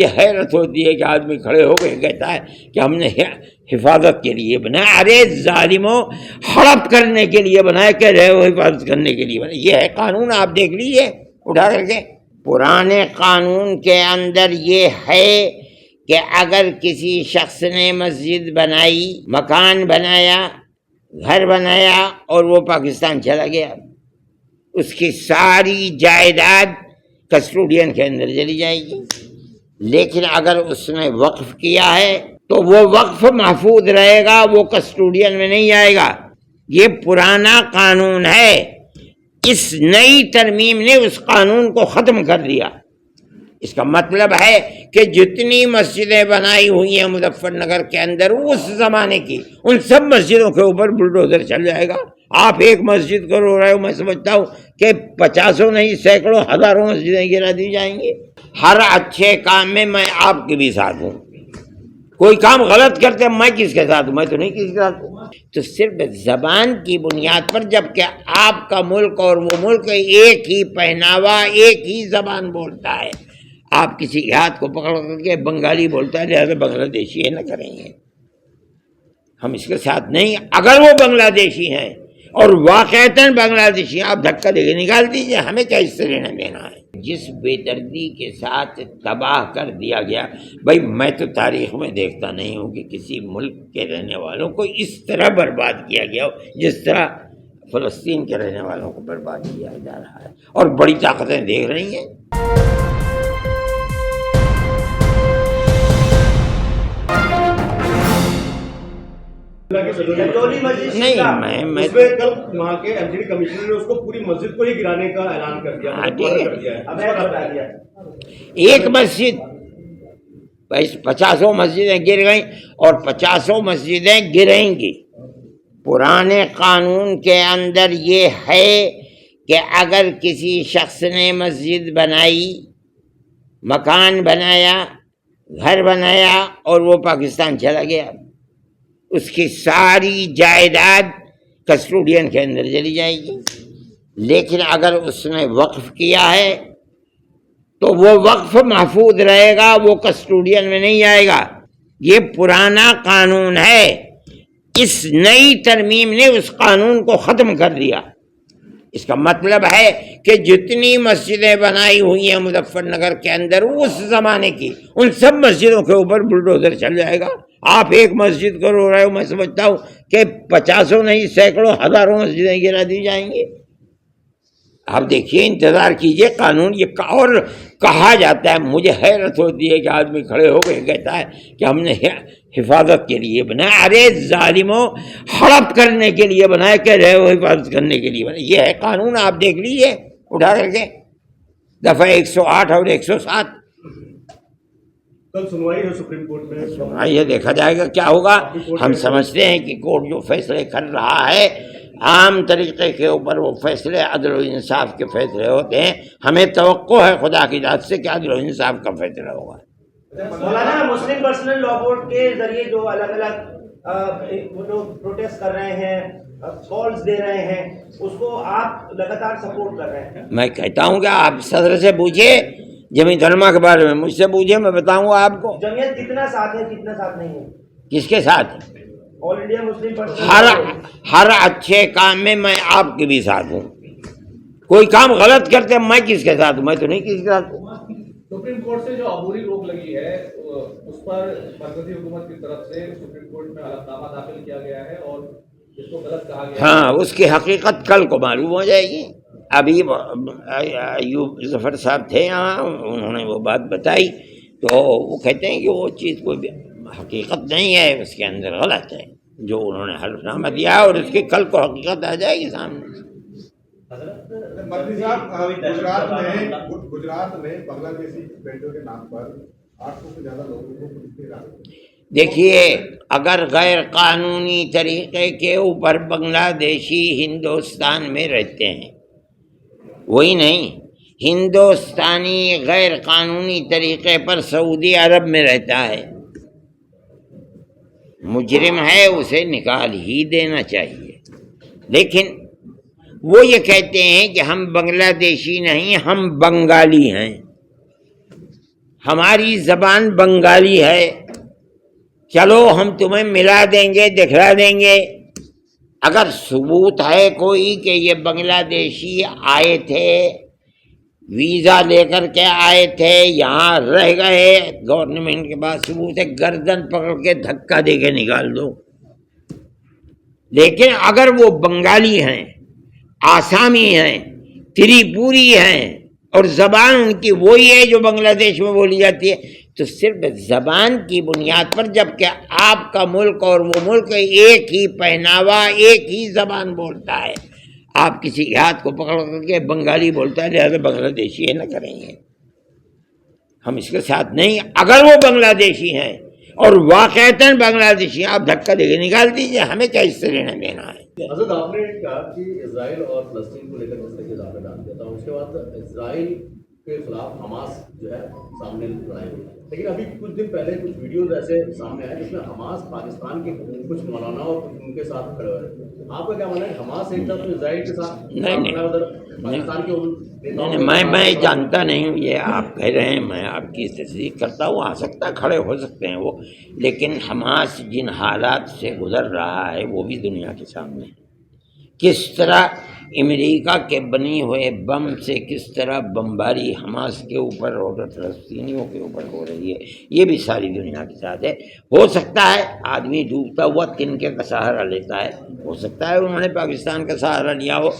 یہ حیرت ہوتی ہے کہ آدمی کھڑے ہو کے کہتا ہے کہ ہم نے حفاظت کے لیے بنایا. ارے ظالموں، ہڑپ کرنے کے لیے بنایا کہ رہے ہو حفاظت کرنے کے لیے بنایا. یہ ہے قانون، آپ دیکھ لیجیے اٹھا کر کے. پرانے قانون کے اندر یہ ہے کہ اگر کسی شخص نے مسجد بنائی، مکان بنایا، گھر بنایا اور وہ پاکستان چلا گیا، اس کی ساری جائیداد کسٹوڈین کے اندر چلی جائے گی. لیکن اگر اس نے وقف کیا ہے تو وہ وقف محفوظ رہے گا، وہ کسٹوڈین میں نہیں آئے گا. یہ پرانا قانون ہے. اس نئی ترمیم نے اس قانون کو ختم کر دیا. اس کا مطلب ہے کہ جتنی مسجدیں بنائی ہوئی ہیں مظفر نگر کے اندر اس زمانے کی، ان سب مسجدوں کے اوپر بلڈوزر چل جائے گا. آپ ایک مسجد کو رو رہے ہو، میں سمجھتا ہوں کہ 50 نہیں 100 ہزاروں مسجدیں گرا دی جائیں گی. ہر اچھے کام میں آپ کے بھی ساتھ ہوں. کوئی کام غلط کرتے میں کس کے ساتھ ہوں؟ میں تو نہیں کسی کے ساتھ ہوں. تو صرف زبان کی بنیاد پر، جبکہ آپ کا ملک اور وہ ملک ایک ہی پہناوا، ایک ہی زبان بولتا ہے. آپ کسی ہاتھ کو پکڑ کر کے بنگالی بولتا ہے لہذا بنگلہ دیشی ہے، نہ کریں گے ہم اس کے ساتھ نہیں. اگر وہ بنگلہ دیشی ہیں اور واقعتاً بنگلہ دیشی ہیں، آپ دھکا دے کے نکال دیجئے، ہمیں کیا اس سے لینا دینا ہے. جس بے دردی کے ساتھ تباہ کر دیا گیا، بھائی میں تو تاریخ میں دیکھتا نہیں ہوں کہ کسی ملک کے رہنے والوں کو اس طرح برباد کیا گیا ہو جس طرح فلسطین کے رہنے والوں کو برباد کیا جا رہا ہے. اور بڑی طاقتیں دیکھ رہی ہیں. نہیں میں کل وہاں کے ایم جی ڈی کمشنر نے اس کو پوری مسجد کو ہی گرانے کا اعلان کر دیا. ایک مسجد 50 مسجدیں گر گئیں اور 50 مسجدیں گریں گی. پرانے قانون کے اندر یہ ہے کہ اگر کسی شخص نے مسجد بنائی، مکان بنایا، گھر بنایا اور وہ پاکستان چلا گیا، اس کی ساری جائیداد کسٹوڈین کے اندر چلی جائے گی. لیکن اگر اس نے وقف کیا ہے تو وہ وقف محفوظ رہے گا، وہ کسٹوڈین میں نہیں آئے گا. یہ پرانا قانون ہے. اس نئی ترمیم نے اس قانون کو ختم کر دیا. اس کا مطلب ہے کہ جتنی مسجدیں بنائی ہوئی ہیں مظفر نگر کے اندر اس زمانے کی، ان سب مسجدوں کے اوپر بلڈوزر چل جائے گا. آپ ایک مسجد کو رو رہے ہو، میں سمجھتا ہوں کہ 50 نہیں 100 ہزاروں مسجدیں گرا دی جائیں گی. آپ دیکھیے، انتظار کیجئے. قانون یہ اور کہا جاتا ہے، مجھے حیرت ہوتی ہے کہ آدمی کھڑے ہو کے کہتا ہے کہ ہم نے حفاظت کے لیے بنایا. ارے ظالموں، ہڑپ کرنے کے لیے بنایا کہ رہے ہو حفاظت کرنے کے لیے بنایا. یہ ہے قانون، آپ دیکھ لیجیے اٹھا کر کے. دفعہ 108 اور 107. کل سنوائی ہے سپریم کورٹ میں. سنوائی ہے، دیکھا جائے گا کیا ہوگا. ہم سمجھتے ہیں کہ کورٹ جو فیصلے کر رہا ہے عام طریقے کے اوپر وہ فیصلے عدل و انصاف کے فیصلے ہوتے ہیں. ہمیں توقع ہے خدا کی ذات سے کہ عدل و انصاف کا فیصلہ ہوگا. مولانا، مسلم پرسنل لا بورڈ کے ذریعے جو الگ الگ جو پروٹیسٹ کر رہے ہیں، کالز دے رہے ہیں، اس کو آپ لگاتار سپورٹ کر رہے ہیں. میں کہتا ہوں کہ آپ صدر سے پوچھیے جمیعت علماء کے بارے میں، مجھ سے پوچھیے، میں بتاؤں گا آپ کو. جمعیت کتنا ساتھ ہے کتنا ساتھ نہیں ہے؟ کس کے ساتھ؟ آل انڈیا مسلم پرسنل. ہر اچھے کام میں آپ کے بھی ساتھ ہوں. کوئی کام غلط کرتے میں کس کے ساتھ ہوں؟ میں تو نہیں کسی کے ساتھ ہوں. سپریم کورٹ سے جو عبوری روک لگی ہے اس پر مرکزی حکومت کی طرف سے سپریم کورٹ میں حلفنامہ داخل کیا گیا ہے اور اس کو غلط کہا گیا ہے. ہاں، اس کی حقیقت کل کو معلوم ہو جائے گی. ابھی ایوب ظفر صاحب تھے یہاں، انہوں نے وہ بات بتائی تو وہ کہتے ہیں کہ وہ چیز کوئی حقیقت نہیں ہے، اس کے اندر غلط ہے جو انہوں نے حلفنامہ دیا، اور اس کی کل کو حقیقت آ جائے گی سامنے. گجرات میں بنگلہ دیشی بیٹوں کے نام پر 800 سے زیادہ لوگوں کو پولیس نے ہراساں. دیکھیے، اگر غیر قانونی طریقے کے اوپر بنگلہ دیشی ہندوستان میں رہتے ہیں، وہی نہیں، ہندوستانی غیر قانونی طریقے پر سعودی عرب میں رہتا ہے، مجرم ہے، اسے نکال ہی دینا چاہیے. لیکن وہ یہ کہتے ہیں کہ ہم بنگلہ دیشی نہیں، ہم بنگالی ہیں. ہماری زبان بنگالی ہے، چلو ہم تمہیں ملا دیں گے، دکھلا دیں گے۔ اگر ثبوت ہے کوئی کہ یہ بنگلہ دیشی آئے تھے، ویزا لے کر کے آئے تھے، یہاں رہ گئے، گورنمنٹ کے پاس ثبوت ہے، گردن پکڑ کے دھکا دے کے نکال دو۔ لیکن اگر وہ بنگالی ہیں، آسامی ہیں، تریپوری ہیں، اور زبان ان کی وہی ہے جو بنگلہ دیش میں بولی جاتی ہے، تو صرف زبان کی بنیاد پر، جبکہ آپ کا ملک اور وہ ملک ایک ہی پہناوا، ایک ہی زبان بولتا ہے، آپ کسی کے ہاتھ کو پکڑ کر کے بنگالی بولتا ہے لہذا بنگلہ دیشی ہے، نہ کریں گے ہم اس کے ساتھ نہیں۔ اگر وہ بنگلہ دیشی ہیں اور واقعتاً بنگلہ دیشی ہیں، آپ دھکا دے کے نکال دیجیے، ہمیں کیا اس سے لینا دینا ہے۔ حضرت آپ نے کہا کہ اسرائیل اور فلسطین کو لے کر جس طرح کے اضافہ ڈال دیا تھا، اس کے بعد اسرائیل کے خلاف حماس جو ہے سامنے لڑائی ہوئی، لیکن ابھی کچھ دن پہلے کچھ ویڈیوز ایسے سامنے آئے جس میں حماس پاکستان کے کچھ مولانا اور کچھ ان کے ساتھ کھڑے ہوئے۔ آپ کا کیا ماننا ہے، حماس ایک طرف اسرائیل کے ساتھ پاکستان کے میں جانتا نہیں ہوں، یہ آپ کہہ رہے ہیں، میں آپ کی تصدیق کرتا ہوں، آ سکتا ہے کھڑے ہو سکتے ہیں وہ، لیکن حماس جن حالات سے گزر رہا ہے وہ بھی دنیا کے سامنے ہے۔ کس طرح امریکہ کے بنے ہوئے بم سے کس طرح بمباری حماس کے اوپر اور فلسطینیوں کے اوپر ہو رہی ہے، یہ بھی ساری دنیا کے ساتھ ہے۔ ہو سکتا ہے آدمی ڈوبتا ہوا تنکے کا سہارا لیتا ہے، ہو سکتا ہے انہوں نے پاکستان کا سہارا لیا ہو،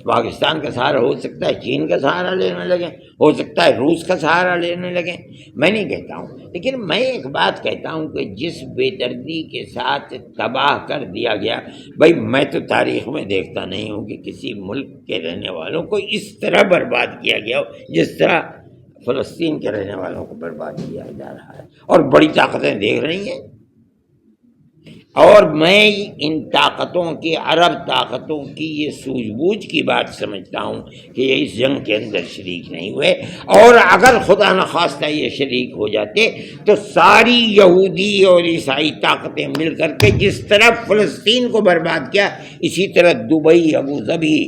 پاکستان کا سہارا ہو سکتا ہے چین کا سہارا لینے لگیں، ہو سکتا ہے روس کا سہارا لینے لگیں، میں نہیں کہتا ہوں، لیکن میں ایک بات کہتا ہوں کہ جس بے دردی کے ساتھ تباہ کر دیا گیا، بھائی میں تو تاریخ میں دیکھتا نہیں ہوں کہ کسی ملک کے رہنے والوں کو اس طرح برباد کیا گیا ہو جس طرح فلسطین کے رہنے والوں کو برباد کیا جا رہا ہے، اور بڑی طاقتیں دیکھ رہی ہیں۔ اور میں ان طاقتوں کی، عرب طاقتوں کی یہ سوجھ بوجھ کی بات سمجھتا ہوں کہ یہ اس جنگ کے اندر شریک نہیں ہوئے، اور اگر خدا نخواستہ یہ شریک ہو جاتے تو ساری یہودی اور عیسائی طاقتیں مل کر کے جس طرح فلسطین کو برباد کیا، اسی طرح دبئی، ابوظبی،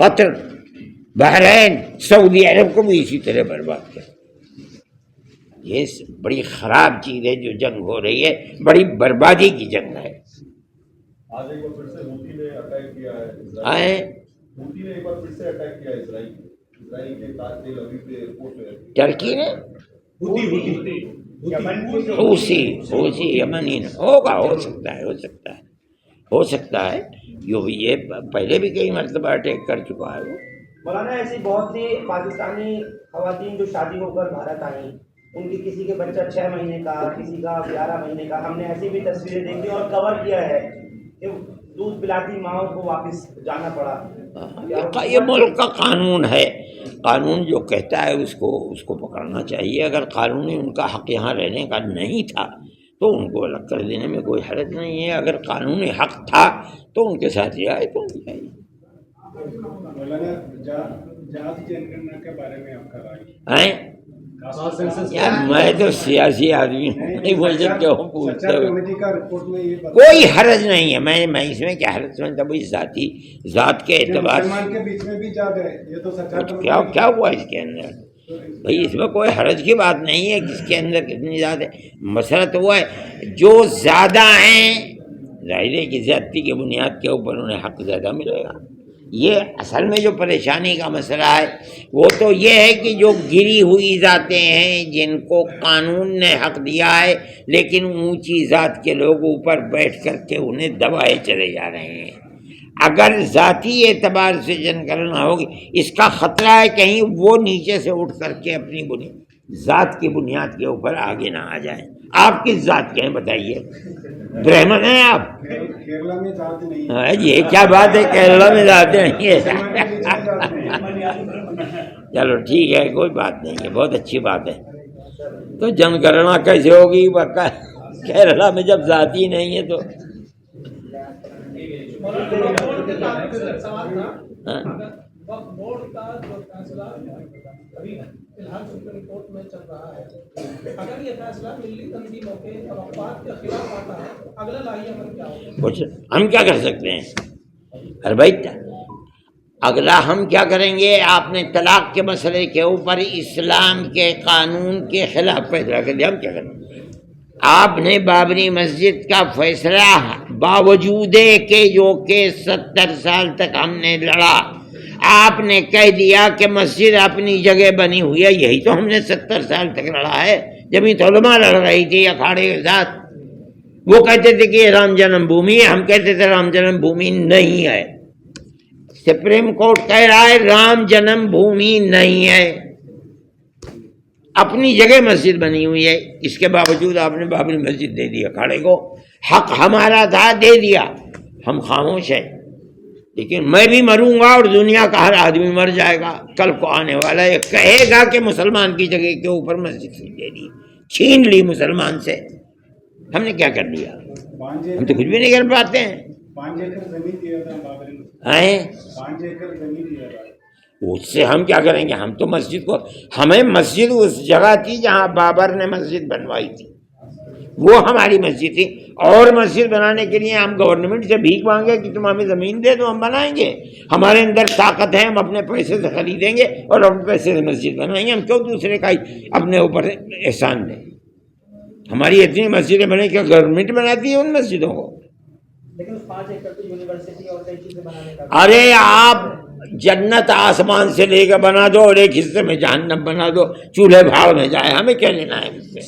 قطر، بحرین، سعودی عرب کو بھی اسی طرح برباد کیا۔ یہ بڑی خراب چیز ہے جو جنگ ہو رہی ہے، بڑی بربادی کی جنگ ہے۔ آج ایک بار پھر سے ہوتی نے اٹیک کیا ہے، ہوتی نے ایک بار پھر سے اٹیک کیا ہے اسرائیل کے تیل ابیب کے ایئرپورٹ پہ۔ ٹرکی نے حوثی یمنی نے، ہوگا، ہو سکتا ہے یہ پہلے بھی کئی مرتبہ اٹیک کر چکا ہے وہ۔ مولانا ایسی بہت سی پاکستانی خواتین جو شادی ہو کر بھارت آئیں، ان کی کسی کے بچہ 6 مہینے کا، کسی کا 11 مہینے کا، ہم نے ایسی بھی تصویریں دیکھی اور کور کیا ہے کہ دودھ پلاتی ماؤں کو واپس جانا پڑا۔ یہ ملک کا قانون ہے، قانون جو کہتا ہے اس کو پکڑنا چاہیے۔ اگر قانونی ان کا حق یہاں رہنے کا نہیں تھا تو ان کو الگ کر دینے میں کوئی حرج نہیں ہے، اگر قانونی حق تھا تو ان کے ساتھ رعایت ہونی چاہیے۔ مولانا جہاز چینج کرنے کے بارے میں آپ کا رائے؟ یار میں تو سیاسی آدمی ہوں، نہیں مجھے کیوں پوچھتے ہو؟ کوئی حرج نہیں ہے، میں اس میں کیا حرج سمجھتا ہوں، ذات کے اعتبار کیا ہوا اس کے اندر؟ بھائی اس میں کوئی حرج کی بات نہیں ہے، کس کے اندر کتنی زیادہ مسئلہ تو وہ ہے جو زیادہ ہیں، ظاہر ہے کہ زیادتی کی بنیاد کے اوپر انہیں حق زیادہ ملے گا۔ یہ اصل میں جو پریشانی کا مسئلہ ہے وہ تو یہ ہے کہ جو گری ہوئی ذاتیں ہیں جن کو قانون نے حق دیا ہے لیکن اونچی ذات کے لوگ اوپر بیٹھ کر کے انہیں دبائے چلے جا رہے ہیں۔ اگر ذاتی اعتبار سے جنگ کرنا ہوگی، اس کا خطرہ ہے کہیں وہ نیچے سے اٹھ کر کے اپنی ذات کی بنیاد کے اوپر آگے نہ آ جائیں۔ آپ کس ذات کے ہیں بتائیے؟ برہمن ہیں آپ؟ کیرلا میں ذات نہیں ہے۔ یہ کیا بات ہے، کیرلا میں ذات نہیں ہے؟ چلو ٹھیک ہے، کوئی بات نہیں ہے، بہت اچھی بات ہے۔ تو جنگ کرنا کیسے ہوگی کیرلا میں جب ذات ہی نہیں ہے تو؟ وقت بورڈ کا جو فیصلہ ابھی فی الحال سپریم کورٹ میں چل رہا ہے، اگر یہ فیصلہ ملی تنظیموں کے توقعات کے خلاف آتا ہے تو اگلا لائی عمل کیا ہوگا؟ کچھ ہم کیا کر سکتے ہیں؟ ارے بھائی اگلا ہم کیا کریں گے؟ آپ نے طلاق کے مسئلے کے اوپر اسلام کے قانون کے خلاف فیصلہ کر دیا، ہم کیا کریں گے؟ آپ نے بابری مسجد کا فیصلہ باوجود کہ جو کہ 70 سال تک ہم نے لڑا، آپ نے کہہ دیا کہ مسجد اپنی جگہ بنی ہوئی ہے، یہی تو ہم نے 70 سال تک لڑا ہے۔ جمعیت علماء لڑ رہی تھی اکھاڑے کے ساتھ، وہ کہتے تھے کہ یہ رام جنم بھومی ہے، ہم کہتے تھے رام جنم بھومی نہیں ہے۔ سپریم کورٹ کہہ رہا ہے رام جنم بھومی نہیں ہے، اپنی جگہ مسجد بنی ہوئی ہے، اس کے باوجود آپ نے بابری مسجد دے دی اکھاڑے کو۔ حق ہمارا تھا، دے دیا، ہم خاموش ہیں۔ لیکن میں بھی مروں گا اور دنیا کا ہر آدمی مر جائے گا، کل کو آنے والا یہ کہے گا کہ مسلمان کی جگہ کے اوپر مسجد دے دی، چھین لی مسلمان سے۔ ہم نے کیا کر دیا؟ ہم تو کچھ بھی نہیں کر پاتے ہیں۔ 5 ایکڑ زمین دیا تھا بابری نے، ہیں 5 ایکڑ زمین دیا تھا۔ اس سے ہم کیا کریں گے؟ ہم تو مسجد کو، ہمیں مسجد اس جگہ تھی جہاں بابر نے مسجد بنوائی تھی، وہ ہماری مسجد تھی، اور مسجد بنانے کے لیے ہم گورنمنٹ سے بھیک مانگے کہ تم ہمیں زمین دے دو، ہم بنائیں گے، ہمارے اندر طاقت ہے، ہم اپنے پیسے سے خریدیں گے اور اپنے پیسے سے مسجد بنائیں گے۔ ہم کیوں دوسرے کا اپنے اوپر احسان دیں؟ ہماری اتنی مسجدیں بنے کہ گورنمنٹ بناتی ہے ان مسجدوں کو۔ لیکن اس 5 ایکڑ پہ یونیورسٹی اور کئی چیزیں بنانے کا، ارے آپ جنت آسمان سے لے کے بنا دو اور ایک حصے میں جہنم بنا دو، چولہے بھاڑ میں جائے، ہمیں کیا لینا ہے اس سے؟